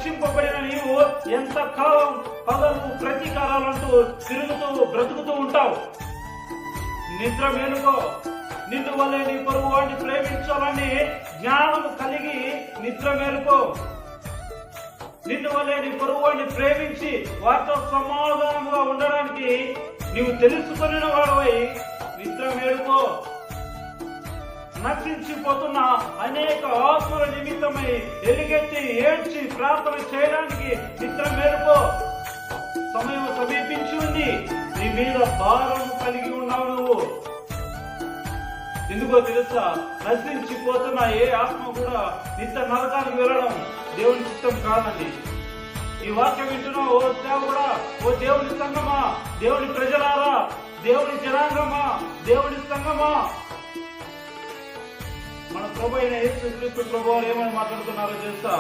రక్షింపబడిన నీవు ఎంత కాలం పగలు ప్రతీకారాలంటూ తిరుగుతూ బ్రతుకుతూ ఉంటావు? నిద్ర మేలుకో. నిన్ను వల్లే నీ పొరుగు వాడిని ప్రేమించాలని జ్ఞానము కలిగి నిద్ర మేలుకో. నిన్ను వల్లే నీ పొరుగు వాడిని ప్రేమించి వారితో సమాధానంగా ఉండడానికి నీవు తెలుసుకుని వాడవై నిద్ర మేలుకో. నశించిపోతున్న అనేక ఆత్మల నిమిత్తమై ఎలుగెత్తి ఏడ్చి ప్రార్థన చేయడానికి నిద్ర మేలుకో. సమయం సమీపించి ఉంది. నీ మీద భారం కలిగి ఉన్నావు నువ్వు. ఎందుకో తెలుసా? నశించిపోతున్న ఏ ఆత్మ కూడా నిత్య నరకానికి వెళ్ళడం దేవుని చిత్తం కాదండి. ఈ వాక్యం వింటున్నావు ఓ సేవకుడా, ఓ దేవుని సంఘమా, దేవుని ప్రజలారా, దేవుని జనాంగమా, దేవుని సంఘమా, మన ప్రభు అయిన యేసుక్రీస్తు ప్రభువు ఏమని మాట్లాడుతున్నారో తెలుసా?